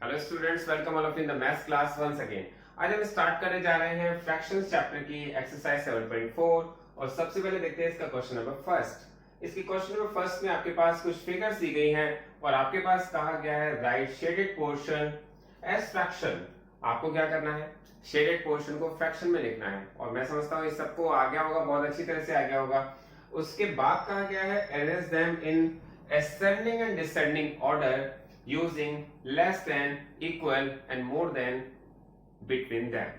Hello students, welcome all of in the maths class once again. आज हम start करने जा रहे हैं फ्रैक्शंस चैप्टर की एक्सरसाइज 7.4 और सबसे पहले देखते हैं इसका क्वेश्चन नंबर फर्स्ट। इसकी क्वेश्चन नंबर फर्स्ट में आपके पास कुछ फिगर्स दी गई हैं और आपके पास कहा गया है right shaded portion as fraction. आपको क्या करना है, शेडेड पोर्शन को फ्रैक्शन में लिखना है और मैं समझता हूँ इस सबको आ गया होगा, बहुत अच्छी तरह से आ गया होगा। उसके बाद कहा गया है arrange them in ascending and descending order using less than, equal and more than between them।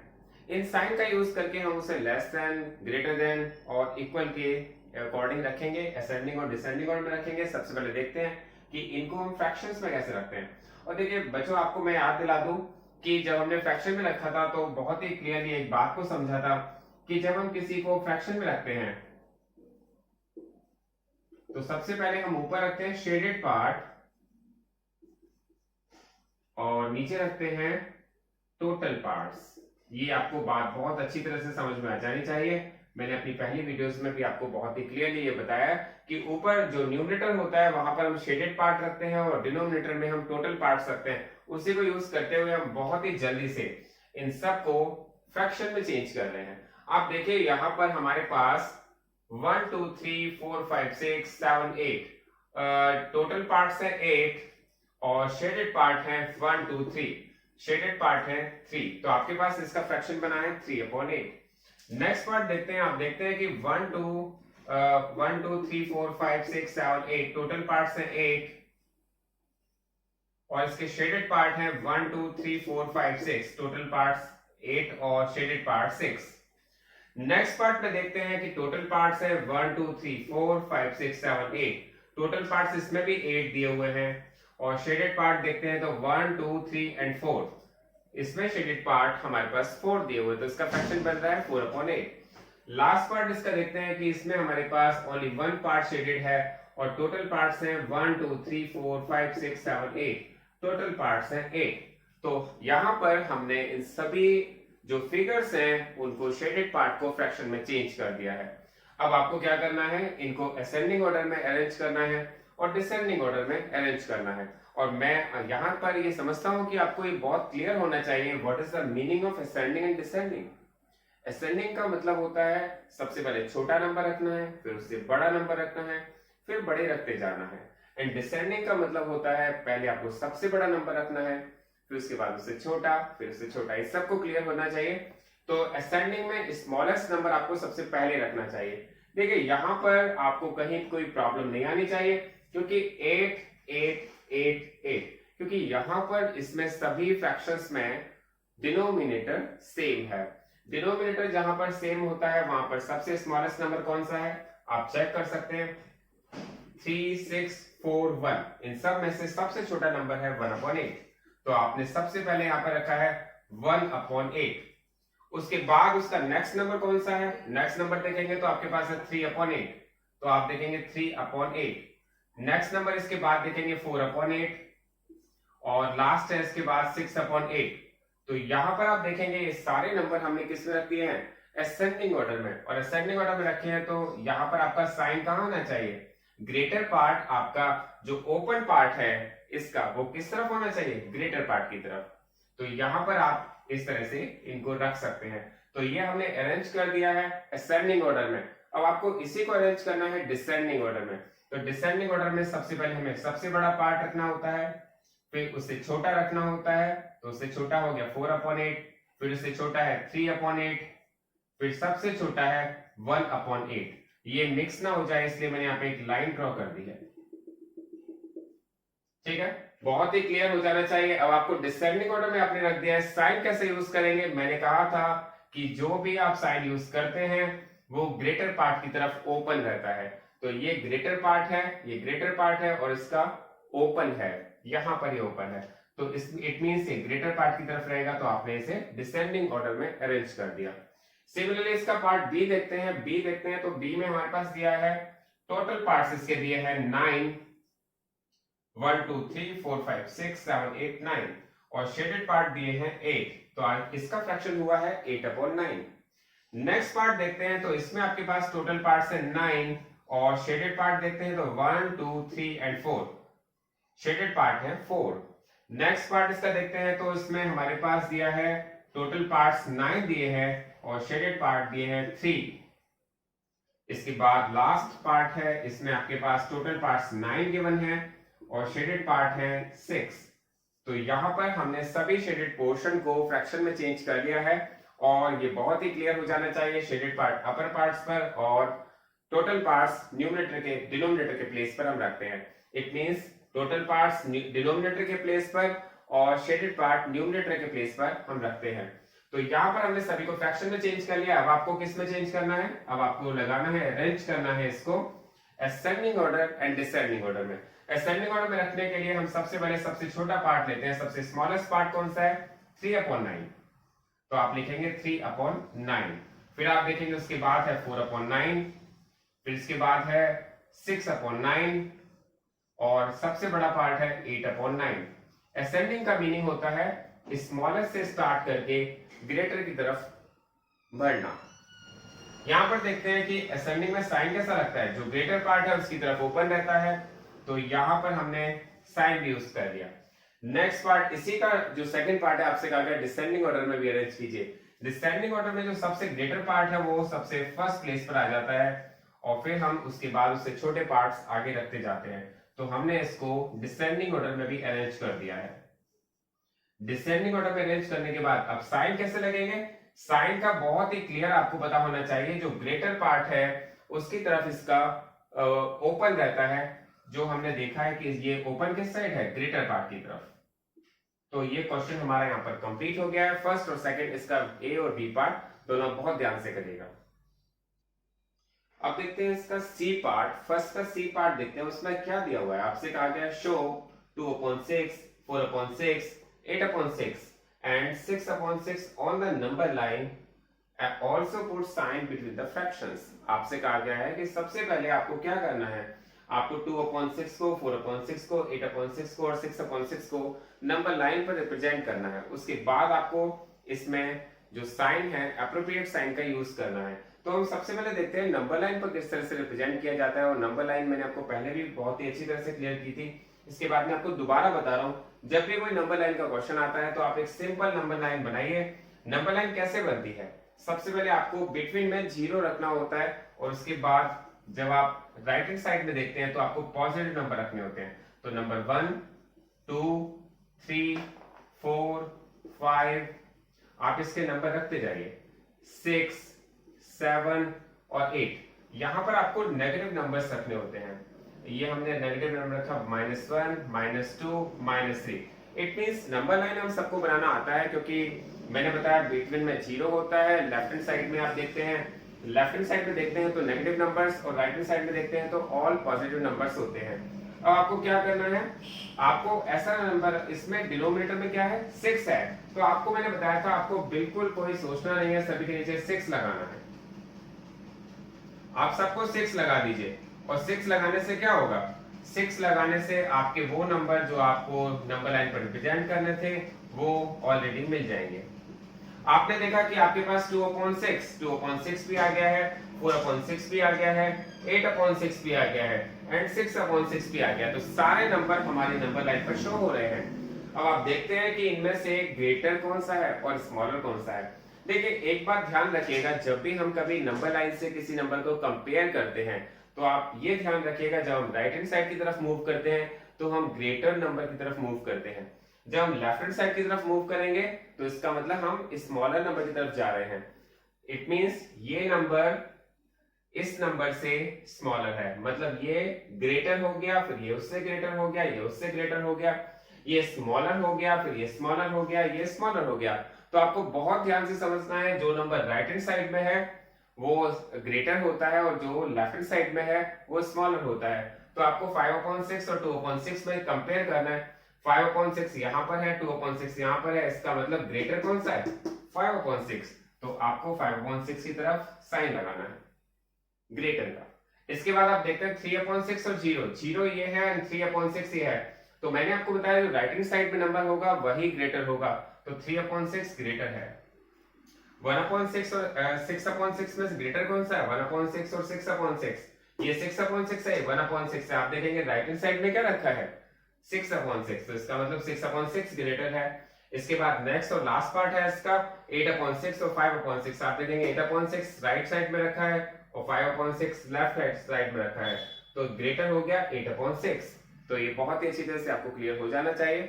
In sign का यूज करके हम उसे लेस देन, ग्रेटर देन और इक्वल के अकॉर्डिंग रखेंगे, असेंडिंग और डिसेंडिंग ऑर्डर में रखेंगे। सबसे पहले देखते हैं कि इनको हम फ्रैक्शंस में कैसे रखते हैं। और देखिए बच्चों, आपको मैं याद दिला दूं कि जब हमने फ्रैक्शन में रखा था तो बहुत ही क्लियरली एक बात को समझा था कि जब हम किसी को फ्रैक्शन में रखते हैं तो सबसे पहले हम ऊपर रखते हैं शेडेड पार्ट और नीचे रखते हैं टोटल पार्ट्स। ये आपको बात बहुत अच्छी तरह से समझ में आ जानी चाहिए। मैंने अपनी पहली वीडियोस में भी आपको बहुत ही क्लियरली ये बताया कि ऊपर जो न्यूमरेटर होता है वहां पर हम शेडेड पार्ट रखते हैं और डिनोमिनेटर में हम टोटल पार्ट्स रखते हैं। उसी को यूज करते हुए हम बहुत ही जल्दी से इन सब को फ्रैक्शन में चेंज कर रहे हैं। आप देखिए यहाँ पर हमारे पास 1 2 3 4 5 6 7 8 टोटल पार्ट्स है 8 और शेडेड पार्ट है 1 2 3, शेडेड पार्ट है 3। तो आपके पास इसका फ्रैक्शन बना है 3/8। नेक्स्ट पार्ट देखते हैं। आप देखते हैं कि 1 2 3 4 5 6 7 8 टोटल पार्ट्स है 8 और इसके शेडेड पार्ट है 1 2 3 4 5 6, टोटल पार्ट्स 8 और शेडेड पार्ट 6। नेक्स्ट पार्ट में देखते हैं कि टोटल पार्ट्स है 1 2 3 4 5 6 7 8, टोटल पार्ट्स इसमें भी 8 दिए हुए हैं और शेडेड पार्ट देखते हैं तो 1 2 3 एंड 4, इसमें शेडेड पार्ट हमारे पास 4 दिए हुए, तो इसका फ्रैक्शन बन रहा है 4/8। लास्ट पार्ट इसका देखते हैं कि इसमें हमारे पास ओनली 1 पार्ट शेडेड है और टोटल पार्ट्स हैं 1 2 3 4 5 6 7 8, टोटल पार्ट्स हैं 8। तो यहां पर हमने इन सभी जो फिगर्स हैं उनको शेडेड पार्ट को फ्रैक्शन में चेंज कर दिया है। अब आपको क्या करना है, इनको असेंडिंग ऑर्डर में अरेंज करना है और डिसेंडिंग ऑर्डर में अरेंज करना है। और मैं यहां पर ये समझता हूं कि आपको ये बहुत क्लियर होना चाहिए what is the meaning of ascending and descending. Ascending का मतलब होता है सबसे पहले छोटा नंबर रखना है, फिर उससे बड़ा नंबर रखना है, फिर बड़े रखते जाना है। एंड डिसेंडिंग का मतलब होता है पहले आपको सबसे बड़ा नंबर रखना है, फिर उसके बाद उससे छोटा, फिर उससे छोटा। इस सबको क्लियर होना चाहिए। तो असेंडिंग में स्मॉलेस्ट नंबर आपको सबसे पहले रखना चाहिए। देखिए यहां पर आपको कहीं कोई प्रॉब्लम नहीं आनी चाहिए क्योंकि 8 8 8 8, क्योंकि यहां पर इसमें सभी फ्रैक्शंस में डिनोमिनेटर सेम है। डिनोमिनेटर जहां पर सेम होता है वहां पर सबसे स्मॉलेस्ट नंबर कौन सा है आप चेक कर सकते हैं, 3 6 4 1। इन सब में से सबसे छोटा नंबर है 1/8, तो आपने सबसे पहले यहां पर रखा है 1/8। उसके बाद उसका नेक्स्ट नंबर कौन सा है, नेक्स्ट नंबर देखेंगे तो आपके पास है 3/8, तो आप देखेंगे 3/8। नेक्स्ट नंबर इसके बाद देखेंगे 4/8 और लास्ट है इसके बाद 6/8। तो यहां पर आप देखेंगे ये सारे नंबर हमने किस में रख दिए हैं, असेंडिंग ऑर्डर में। और असेंडिंग ऑर्डर में रखे हैं तो यहां पर आपका साइन कहां होना चाहिए, ग्रेटर पार्ट आपका जो ओपन पार्ट है इसका वो किस तरफ होना चाहिए, ग्रेटर पार्ट की तरफ। तो यहां पर आप इस तरह से इनको रख सकते हैं। तो ये हमने अरेंज कर दिया है असेंडिंग ऑर्डर में। अब आपको इसी को अरेंज करना है डिसेंडिंग ऑर्डर में। तो डिसेंडिंग ऑर्डर में सबसे पहले हमें सबसे बड़ा पार्ट रखना होता है, फिर उससे छोटा रखना होता है, तो उससे छोटा हो गया 4/8, फिर उससे छोटा है 3/8, फिर सबसे छोटा है 1/8। ये मिक्स ना हो जाए इसलिए मैंने यहाँ पे एक लाइन ड्रॉ कर दी है, ठीक है, बहुत ही क्लियर हो जाना चाहिए। अब आपको डिसेंडिंग ऑर्डर में आपने रख दिया है। साइन कैसे यूज करेंगे, मैंने कहा था कि जो भी आप साइन यूज करते हैं वो ग्रेटर पार्ट की तरफ ओपन रहता है। तो ये ग्रेटर पार्ट है, ये ग्रेटर पार्ट है और इसका ओपन है, यहां पर ये ओपन है, तो इट मींस ये ग्रेटर पार्ट की तरफ रहेगा, तो आपने इसे डिसेंडिंग ऑर्डर में अरेंज कर दिया। सिमिलरली इसका पार्ट बी देखते हैं। बी देखते हैं तो बी में हमारे पास दिया है टोटल पार्ट्स इसके दिए हैं 9, 1 2 3 4 5 6 7 8 9 और शेडेड पार्ट दिए हैं 8, तो आज इसका फ्रैक्शन हुआ है 8/9। नेक्स्ट पार्ट देखते हैं तो इसमें आपके पास टोटल पार्ट्स है 9 और शेडेड पार्ट देखते हैं तो 1 2 3 एंड 4, शेडेड पार्ट है 4। नेक्स्ट पार्ट इसका देखते हैं, तो इसमें हमारे पास दिया है टोटल पार्ट्स 9 दिए हैं और शेडेड पार्ट दिए हैं 3। इसके बाद लास्ट पार्ट है, इसमें आपके पास टोटल पार्ट्स 9 गिवन है और शेडेड पार्ट है 6। तो यहां पर हमने सभी शेडेड पोर्शन को फ्रैक्शन में चेंज कर लिया है और ये बहुत ही क्लियर हो जाना चाहिए। शेडेड पार्ट अपर पार्ट्स पर और टोटल पार्ट्स न्यूमरेटर के डिनोमिनेटर के प्लेस पर हम रखते हैं। It means total parts denominator के प्लेस पर और शेडेड पार्ट न्यूमरेटर के प्लेस पर हम रखते हैं। तो यहाँ पर हमने सभी को फ्रैक्शन में चेंज कर लिया। अब आपको किस में चेंज करना है, अब आपको लगाना है, अरेंज करना है इसको ascending order and descending order में। असेंडिंग ऑर्डर में रखने के लिए हम सबसे पहले सबसे छोटा पार्ट लेते हैं। सबसे स्मॉलेस्ट पार्ट कौन सा है, 3/9। तो आप लिखेंगे 3/9। फिर आप देखेंगे उसके बाद है 4/9, फिर इसके बाद है 6/9 और सबसे बड़ा पार्ट है 8/9। असेंडिंग का मीनिंग होता है स्मॉलेस्ट से स्टार्ट करके ग्रेटर की तरफ बढ़ना। यहां पर देखते हैं कि असेंडिंग में साइन कैसा लगता है, जो ग्रेटर पार्ट है उसकी तरफ ओपन रहता है, तो यहां पर हमने साइन भी यूज कर लिया। नेक्स्ट पार्ट इसी का जो सेकंड पार्ट है, आपसे कहा गया डिसेंडिंग ऑर्डर में भी अरेंज कीजिए। डिसेंडिंग ऑर्डर में जो सबसे ग्रेटर पार्ट है वो सबसे फर्स्ट प्लेस पर आ जाता है और फिर हम उसके बाद उससे छोटे पार्ट्स आगे रखते जाते हैं। तो हमने इसको डिसेंडिंग ऑर्डर में भी अरेंज कर दिया है। डिसेंडिंग ऑर्डर में अरेंज करने के बाद अब साइन कैसे लगेंगे, साइन का बहुत ही क्लियर आपको पता होना चाहिए। जो ग्रेटर पार्ट है उसकी तरफ इसका ओपन रहता है, जो हमने देखा है कि ये ओपन किस साइड है, ग्रेटर पार्ट की तरफ। तो ये क्वेश्चन हमारा यहाँ पर कंप्लीट हो गया है। फर्स्ट और सेकंड इसका ए और बी पार्ट दोनों बहुत ध्यान से करिएगा। अब देखते हैं इसका सी पार्ट। फर्स्ट का सी पार्ट देखते हैं, उसमें क्या दिया हुआ है। आपसे कहा गया show 2/6, 4/6, 8/6 and 6/6 on the number line and also put sign between the fractions। आपसे कहा गया है कि सबसे पहले आपको क्या करना है, आपको 2/6 को, 4/6 को, 8/6 को और 6/6 को नंबर लाइन पर रिप्रेजेंट करना है। उसके बाद आपको इसमें जो साइन है एप्रोप्रिएट साइन का यूज करना है। तो हम सबसे पहले देखते हैं नंबर लाइन पर किस तरह से रिप्रेजेंट किया जाता है। और नंबर लाइन मैंने आपको पहले भी बहुत ही अच्छी तरह से क्लियर की थी, इसके बाद मैं आपको दोबारा बता रहा हूं। जब भी कोई नंबर लाइन का क्वेश्चन आता है तो आप एक सिंपल नंबर लाइन बनाइए। नंबर लाइन कैसे बनती है, सबसे पहले आपको बिटवीन में 0 रखना होता है और उसके बाद जब आप राइट हैंड साइड में देखते हैं तो आपको पॉजिटिव नंबर रखने होते हैं। तो नंबर 1, 2, 3, 4, 5 आप इसके नंबर रखते जाइए, 6, 7 और 8। यहां पर आपको नेगेटिव नंबर्स रखने होते हैं। ये हमने नेगेटिव नंबर रखा -1, -2, -3। इट मींस नंबर लाइन हम सबको बनाना आता है, क्योंकि मैंने बताया बिटवीन में 0 होता है। लेफ्ट हैंड साइड में आप देखते हैं, लेफ्ट हैंड साइड में देखते हैं तो नेगेटिव नंबर्स और राइट हैंड साइड में देखते हैं तो ऑल पॉजिटिव नंबर्स होते हैं। अब आपको क्या करना है, आपको ऐसा नंबर, इसमें डिनोमिनेटर में क्या है, 6 है। तो आपको मैंने बताया था आपको बिल्कुल कोई सोचना नहीं है, सभी के नीचे 6 लगाना है। आप सबको 6 लगा दीजिए और 6 लगाने से क्या होगा, 6 लगाने से आपके वो नंबर जो आपको नंबर लाइन पर रिप्रेजेंट करने थे वो ऑलरेडी मिल जाएंगे। आपने देखा कि आपके पास 2/6 भी आ गया है, 4/6 भी आ गया है, 8/6 भी आ गया है एंड 6/6 भी आ गया। तो सारे नंबर हमारी नंबर लाइन पर शो हो रहे हैं। अब आप देखते हैं कि इनमें से ग्रेटर कौन सा है और स्मॉलर कौन सा है। देखिए एक बात ध्यान रखिएगा, जब भी हम कभी नंबर लाइन से किसी नंबर को कंपेयर करते हैं तो आप ये ध्यान रखिएगा, जब हम राइट हैंड साइड की तरफ मूव करते हैं तो हम ग्रेटर नंबर की तरफ मूव करते हैं। जब हम लेफ्ट हैंड साइड की तरफ मूव करेंगे तो इसका मतलब हम स्मॉलर नंबर की तरफ जा रहे हैं। इट मींस ये नंबर इस नंबर से स्मॉलर है, मतलब ये ग्रेटर हो गया, फिर ये उससे ग्रेटर हो गया, ये उससे ग्रेटर हो गया, ये स्मॉलर हो गया, फिर ये स्मॉलर हो गया, ये स्मॉलर हो गया। तो आपको बहुत ध्यान से समझना है, जो नंबर राइट हैंड साइड में है वो ग्रेटर होता है और जो लेफ्ट हैंड साइड में है वो स्मॉलर होता है। तो आपको 5/6 और 2/6 में कंपेयर करना है। 5/6 यहाँ पर है, 2/6 यहाँ पर है, इसका मतलब ग्रेटर कौन सा है, 5/6। तो आपको 5/6 की तरफ साइन लगाना है ग्रेटर का। इसके बाद आप देखते हैं 3/6 और 0 ये है और 3/6 ये है। तो मैंने आपको बताया जो राइट हैंड साइड में नंबर होगा वही ग्रेटर होगा, तो 3/6 ग्रेटर है। 1/6 और 6/6 में से ग्रेटर कौन सा है, 1/6 और 6/6। ये 6/6 है, 1/6 है। आप देखेंगे राइट हैंड साइड में क्या रखा है, 6/6, तो इसका मतलब 6/6 ग्रेटर है। इसके बाद नेक्स्ट और लास्ट पार्ट है इसका 8/6 और 5/6। आप देखेंगे 8/6 राइट साइड में रखा है और 5/6 लेफ्ट साइड में रखा है, तो ग्रेटर हो गया 8/6। तो ये बहुत ही अच्छी तरह से आपको क्लियर हो जाना चाहिए।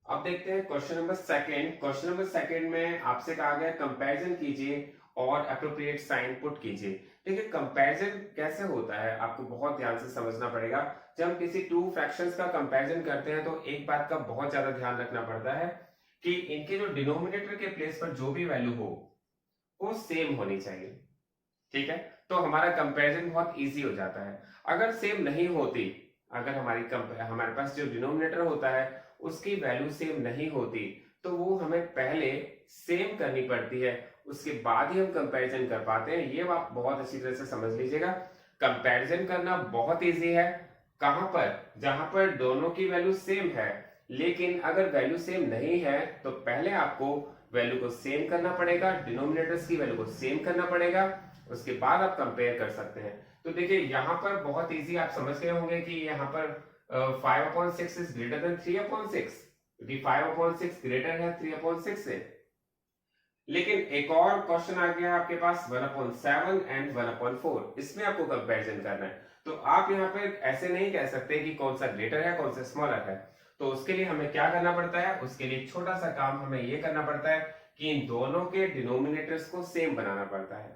अब देखते हैं question number second. Question number second में आपसे कहा गया कंपैरिजन कीजिए और एप्रोप्रिएट साइन पुट कीजिए। देखिए कंपैरिजन कैसे होता है आपको बहुत ध्यान से समझना पड़ेगा। जब हम किसी टू फ्रैक्शंस का कंपैरिजन करते हैं तो एक बात का बहुत ज्यादा ध्यान रखना पड़ता है कि इनके जो डिनोमिनेटर के प्लेस पर जो भी वैल्यू हो वो सेम होनी चाहिए। ठीक है, तो हमारा कंपैरिजन बहुत इजी हो जाता है। अगर सेम नहीं होती, अगर हमारे पास जो डिनोमिनेटर होता है उसकी वैल्यू सेम नहीं होती, तो वो हमें पहले सेम करनी पड़ती है, उसके बाद ही हम कंपैरिजन कर पाते हैं। ये आप बहुत अच्छी तरह से समझ लीजिएगा। कंपैरिजन करना बहुत इजी है। कहां पर? जहां पर दोनों की वैल्यू सेम है। लेकिन अगर वैल्यू सेम नहीं है तो पहले आपको वैल्यू को सेम करना पड़ेगा, डिनोमिनेटर्स की वैल्यू को सेम करना पड़ेगा, उसके बाद आप कंपेयर कर सकते हैं। तो देखिए यहाँ पर बहुत इजी आप समझ गए होंगे कि यहाँ पर 5/6 इज ग्रेटर देन 3/6, क्योंकि 5/6 ग्रेटर है 3/6 से। लेकिन एक और क्वेश्चन आ गया आपके पास 1/7 एंड 1/4, इसमें आपको कंपैरिजन करना है। तो आप यहाँ पे ऐसे नहीं कह सकते कि कौन सा ग्रेटर है कौन सा स्मॉलर है। तो उसके लिए हमें क्या करना पड़ता है? उसके लिए छोटा सा काम हमें ये करना पड़ता है कि इन दोनों के डिनोमिनेटर्स को सेम बनाना पड़ता है।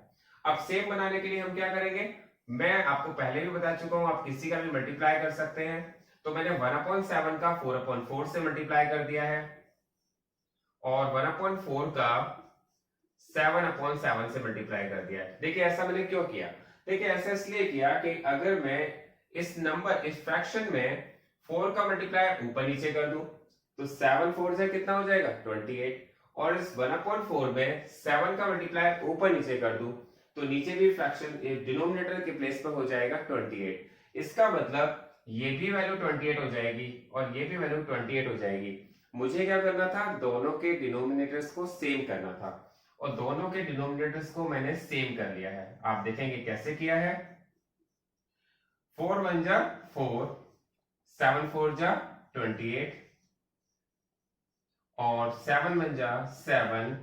अब सेम बनाने के लिए हम क्या करेंगे? मैं आपको पहले भी बता चुका हूं, आप किसी का भी मल्टीप्लाई कर सकते हैं। तो मैंने 1/7 का 4/4 से मल्टीप्लाई कर दिया है और 1/4 का 7/7 से मल्टीप्लाई कर दिया है। देखिए ऐसा मैंने क्यों किया? देखिए ऐसा इसलिए किया कि अगर मैं इस फ्रैक्शन में 4 का मल्टीप्लाई ऊपर नीचे कर दूं तो 7 4 से कितना हो जाएगा? 28। और इस 1/4 में 7 का मल्टीप्लाई ऊपर नीचे कर दूं तो नीचे भी फ्रैक्शन डिनोमिनेटर के प्लेस पर हो जाएगा 28। इसका मतलब ये भी वैल्यू 28 हो जाएगी और ये भी वैल्यू 28 हो जाएगी। मुझे क्या करना था? दोनों के डिनोमिनेटर्स को सेम करना था और दोनों के डिनोमिनेटर्स को मैंने सेम कर लिया है। आप देखेंगे कैसे किया है। 4 1 जा 4, 7 4 जा 28 और 7 1 जा 7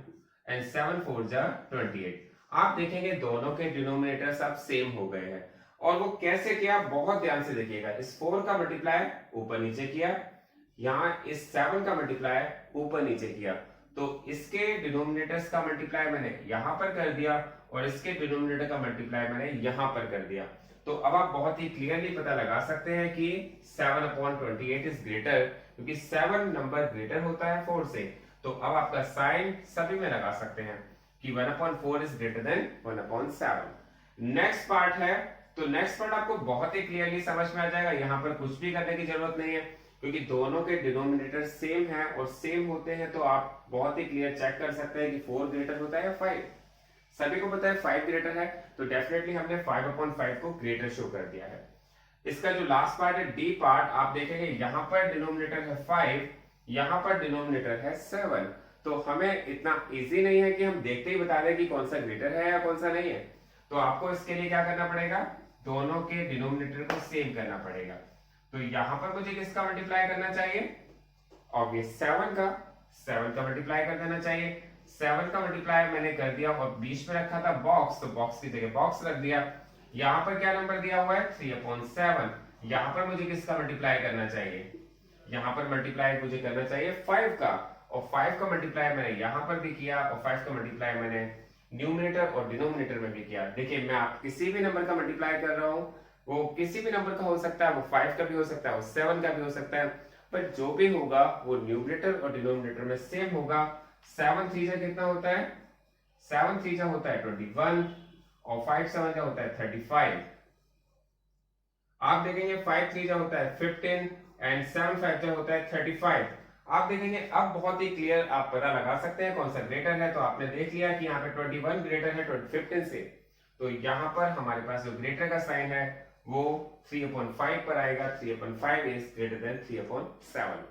एंड 7 4 जा 28। आप देखेंगे दोनों के डिनोमिनेटर्स अब सेम हो गए हैं। और वो कैसे किया? बहुत ध्यान से देखिएगा। इस 4 का मल्टीप्लाई ऊपर नीचे किया, यहां इस 7 का मल्टीप्लाई ऊपर नीचे किया, तो इसके डिनोमिनेटर्स का मल्टीप्लाई मैंने यहां पर कर दिया और इसके डिनोमिनेटर का मल्टीप्लाई मैंने यहां पर कर दिया। तो अब आप बहुत ही क्लियरली पता लगा सकते हैं कि 7/28 इज ग्रेटर, क्योंकि 7 नंबर ग्रेटर होता है 4 से। तो अब आपका साइन सभी में लगा सकते हैं कि 1/4 is greater than 1/7। Next part है, तो नेक्स्ट पार्ट आपको बहुत ही क्लियरली समझ में आ जाएगा। यहां पर कुछ भी करने की जरूरत नहीं है क्योंकि दोनों के डिनोमिनेटर सेम है और सेम होते हैं, तो आप बहुत ही क्लियर चेक कर सकते हैं कि 4 ग्रेटर होता है या 5। सभी को पता है 5 ग्रेटर है, तो डेफिनेटली हमने 5/5 को ग्रेटर शो कर दिया है। इसका जो लास्ट पार्ट है डी पार्ट, आप देखेंगे यहां पर डिनोमिनेटर है 5, यहां पर डिनोमिनेटर है 7। तो हमें इतना इजी नहीं है कि हम देखते ही बता दें कि कौन सा ग्रेटर है या कौन सा नहीं है। तो आपको इसके लिए क्या करना पड़ेगा? दोनों के डिनोमिनेटर को सेम करना पड़ेगा। तो यहां पर मुझे किसका मल्टीप्लाई करना चाहिए? ऑब्वियस 7 का मल्टीप्लाई कर देना चाहिए। 7 का मल्टीप्लाई मैंने कर दिया और बीच में रखा था बॉक्स, तो बॉक्स की जगह बॉक्स रख दिया। यहां पर क्या नंबर दिया हुआ है? 3/7। यहां पर मुझे किसका मल्टीप्लाई करना चाहिए? यहां पर मल्टीप्लाई मुझे करना चाहिए 5 का, और 5 का मल्टीप्लाई मैंने यहां पर भी किया और 5 का मल्टीप्लाई मैंने न्यूमरेटर और डिनोमिनेटर में भी किया। देखिए मैं आप किसी भी नंबर का मल्टीप्लाई कर रहा हूं, वो किसी भी नंबर का हो सकता है, वो 5 का भी हो सकता है, वो 7 का भी हो सकता है, पर जो भी होगा वो न्यूमरेटर और डिनोमिनेटर में सेम होगा। 7 3 जा कितना होता है? 7 3 जा होता है 21 और 5 7 जा होता है 35। आप देखेंगे 5 3 जा होता है 15 एंड 7 5 जा होता है 35। आप देखेंगे अब बहुत ही क्लियर आप पता लगा सकते हैं कौन सा ग्रेटर है। तो आपने देख लिया कि यहाँ पे 21 ग्रेटर है 15 से, तो यहाँ पर हमारे पास जो ग्रेटर का साइन है वो 3/5 पर आएगा। 3/5 इज ग्रेटर देन 3/7।